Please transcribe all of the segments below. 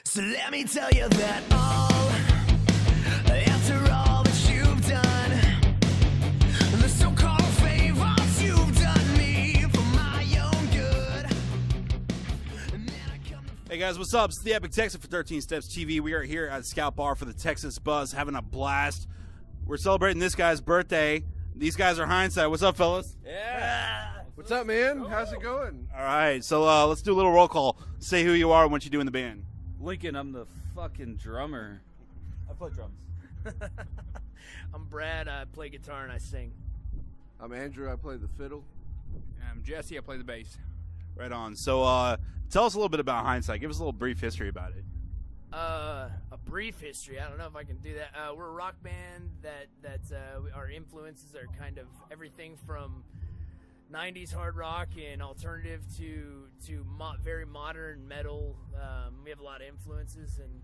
So let me tell you that after all that you've done, the so-called favors you've done me for my own good. And then I come to Hey guys, what's up? It's the Epic Texan for 13 Steps TV. We are here at Scout Bar for the Texas Buzz, having a blast. We're celebrating this guy's birthday. These guys are Hindsight. What's up, fellas? Yeah. What's up, man? How's it going? All right, so let's do a little roll call. Say who you are and what you do in the band. Lincoln, I'm the fucking drummer. I play drums. I'm Brad. I play guitar and I sing. I'm Andrew. I play the fiddle. I'm Jesse. I play the bass. Right on. So tell us a little bit about Hindsight. Give us a little brief history about it. A brief history. I don't know if I can do that. We're a rock band that our influences are kind of everything from 90s hard rock and alternative to very modern metal. We have a lot of influences, and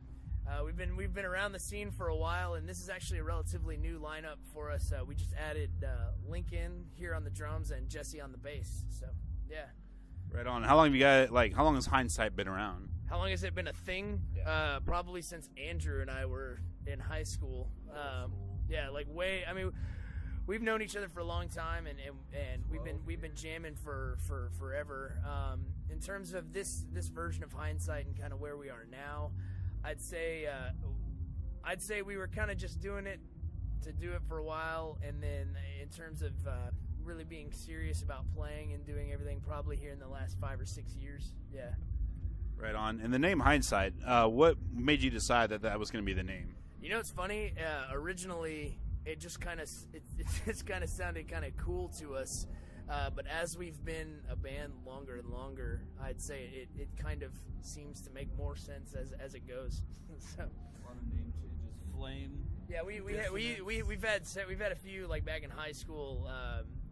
we've been around the scene for a while. And this is actually a relatively new lineup for us. We just added Lincoln here on the drums and Jesse on the bass. So yeah. Right on. How long have you guys how long has Hindsight been around? How long has it been a thing? Yeah. Probably since Andrew and I were in high school. Yeah, like way. I mean, we've known each other for a long time, and we've been jamming for forever. In terms of this version of Hindsight and kind of where we are now, I'd say we were kind of just doing it to do it for a while, and then in terms of really being serious about playing and doing everything, probably here in the last 5 or 6 years. Yeah. Right on. And the name Hindsight, what made you decide that was going to be the name? You know, it's funny. Originally, it just kind of sounded kind of cool to us. But as we've been a band longer and longer, I'd say it kind of seems to make more sense as it goes. So, A lot of name changes. Flame. yeah, we've had a few like back in high school,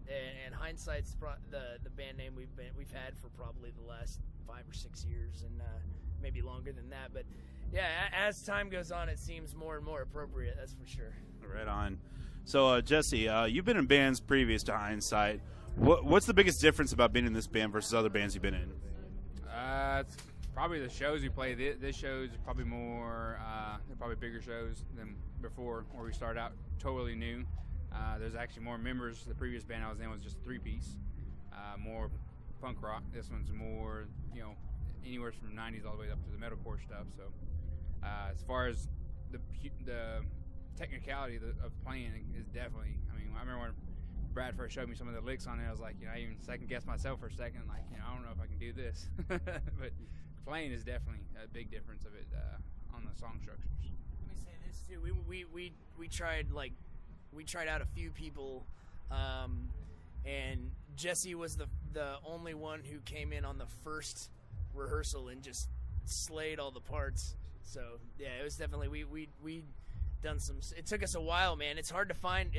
and Hindsight's the band name we've had for probably the last 5 or 6 years, and maybe longer than that. But yeah, as time goes on, it seems more and more appropriate. That's for sure. Right on. So Jesse, you've been in bands previous to Hindsight. What's the biggest difference about being in this band versus other bands you've been in? It's probably the shows we play. This show is probably more, they're probably bigger shows than before, where we started out totally new. There's actually more members. The previous band I was in was just 3-piece, more punk rock. This one's more, anywhere from 90s all the way up to the metalcore stuff. So as far as the technicality of playing is definitely, I remember when Brad first showed me some of the licks on it, I was like, I even second-guessed myself for a second, like, I don't know if I can do this. But playing is definitely a big difference of it on the song structures. Let me say this too. We tried out a few people, and Jesse was the only one who came in on the first rehearsal and just slayed all the parts. So yeah, it was definitely we done some. It took us a while, man. It's hard to find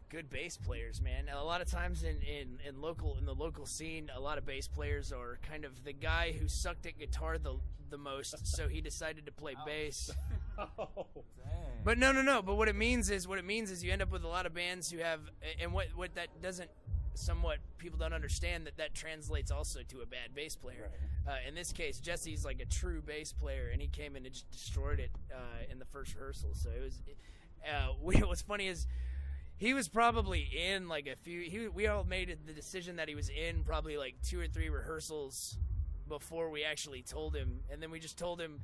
good bass players, man. A lot of times in the local scene, a lot of bass players are kind of the guy who sucked at guitar the most, so he decided to play bass. Oh, dang. But no. But what it means is you end up with a lot of bands who have, and what that doesn't, somewhat people don't understand that translates also to a bad bass player. Right. In this case, Jesse's like a true bass player, and he came in and just destroyed it in the first rehearsal. So it was. What's funny is he was probably in like a few. We all made the decision that he was in probably like 2 or 3 rehearsals before we actually told him, and then we just told him.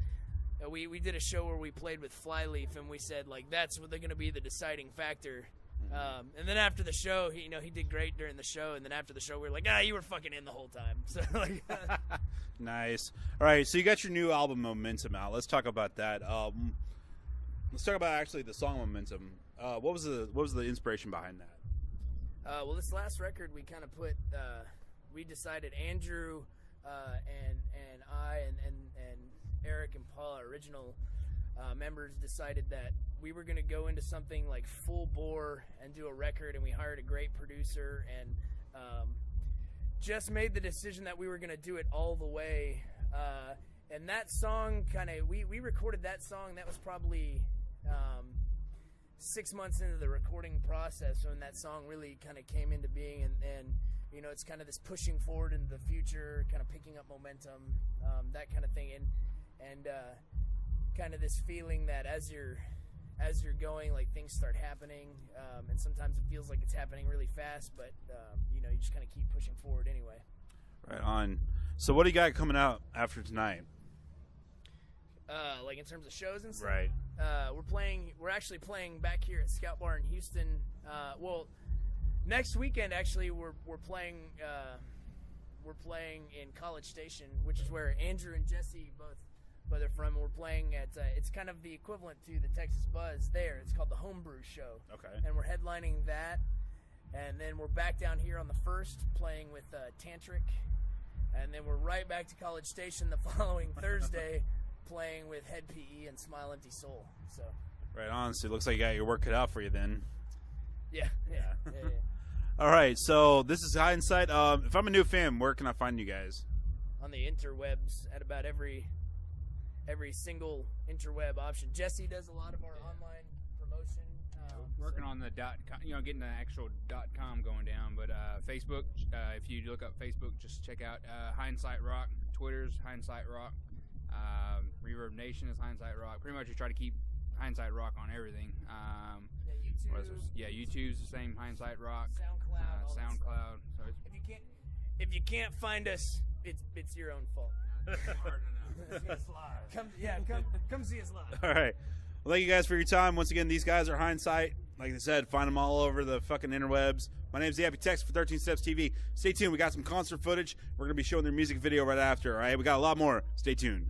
We did a show where we played with Flyleaf, and we said like that's what they're going to be the deciding factor. And then after the show, he did great during the show, and then after the show, we were like, you were fucking in the whole time. So like, Nice. All right, so you got your new album Momentum out. Let's talk about that. Let's talk about actually the song Momentum. What was the inspiration behind that? well, this last record we kind of put. We decided Andrew and I and Eric and Paul, our original members, decided that we were going to go into something like full bore and do a record, and we hired a great producer and just made the decision that we were going to do it all the way. And that song we recorded that song. That was probably 6 months into the recording process when that song really kind of came into being, and you know, it's kind of this pushing forward into the future, kind of picking up momentum, that kind of thing, and kind of this feeling that as you're going, like, things start happening, and sometimes it feels like it's happening really fast, but you know, you just kind of keep pushing forward anyway. Right on. So what do you got coming out after tonight? Like in terms of shows and stuff. Right. We're actually playing back here at Scout Bar in Houston. Well, next weekend actually we're playing in College Station, which is where Andrew and Jesse both are from. We're playing at it's kind of the equivalent to the Texas Buzz there. It's called the Homebrew Show. Okay. And we're headlining that, and then we're back down here on the 1st playing with Tantric, and then we're right back to College Station the following Thursday playing with Head PE and Smile Empty Soul. So Right on. So it looks like you got your work cut out for you then. yeah. All right. So this is Hindsight. If I'm a new fan, where can I find you guys? On the interwebs at about every single interweb option. Jesse does a lot of our online promotion. Working on the getting the actual .com going down, but Facebook. If you look up Facebook, just check out Hindsight Rock. Twitter's Hindsight Rock. Reverb Nation is Hindsight Rock. Pretty much, we try to keep Hindsight Rock on everything. YouTube's the same, Hindsight Rock. SoundCloud. So if you can't find us, it's your own fault. Come see us live. All right. Well, thank you guys for your time. Once again, these guys are Hindsight. Like I said, find them all over the fucking interwebs. My name's The Happy Text for 13 Steps TV. Stay tuned. We got some concert footage. We're going to be showing their music video right after. All right. We got a lot more. Stay tuned.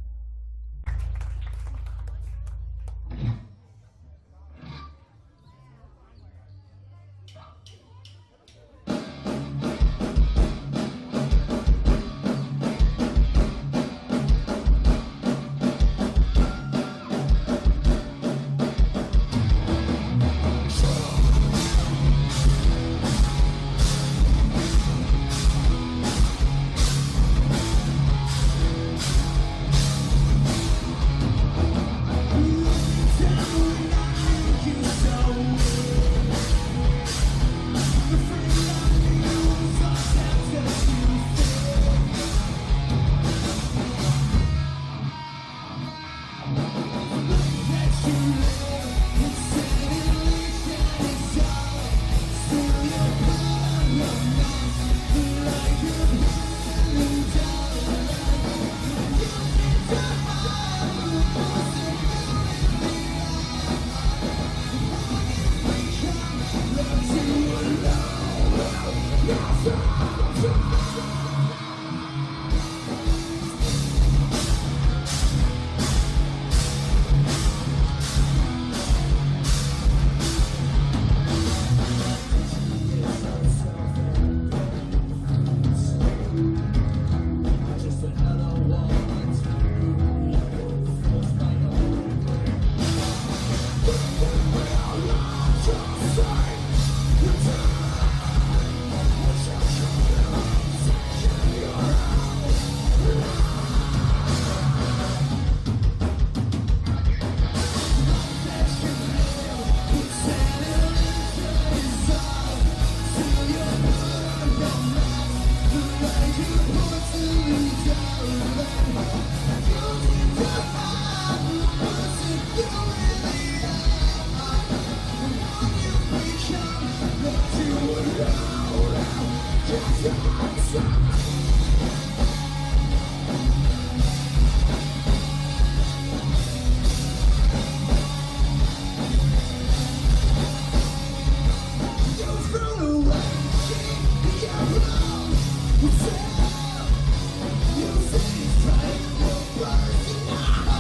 You say it's time for birth.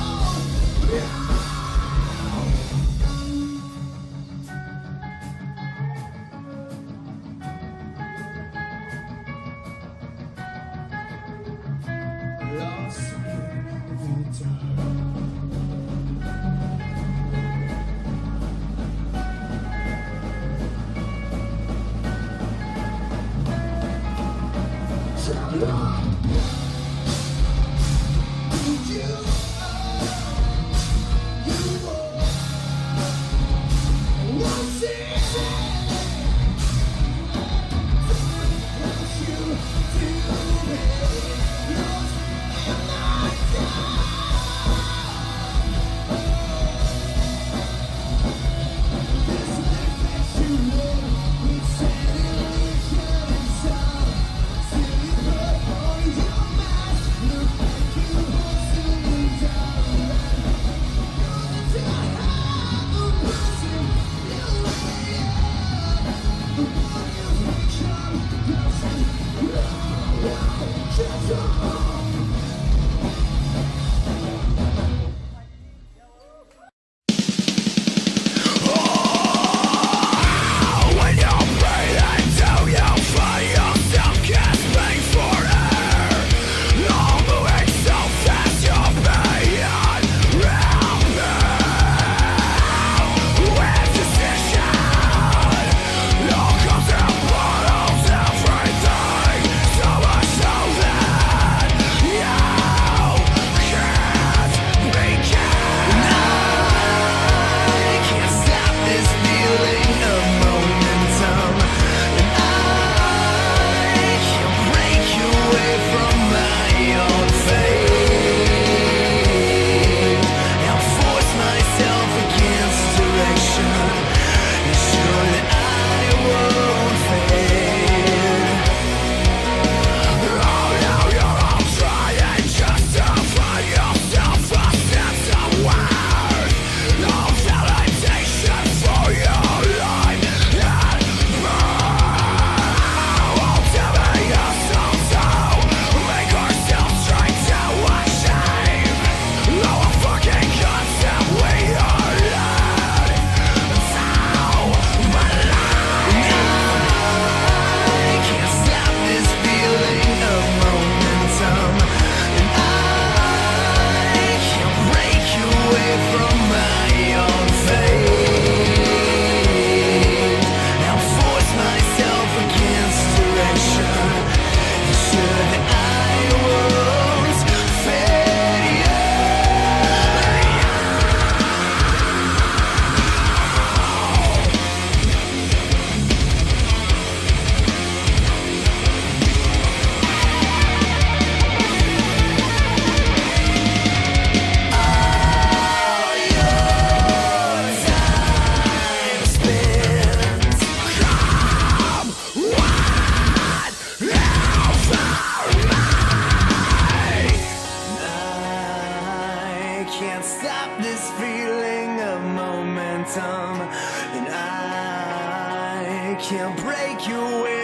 can't stop this feeling of momentum, and I can't break your will.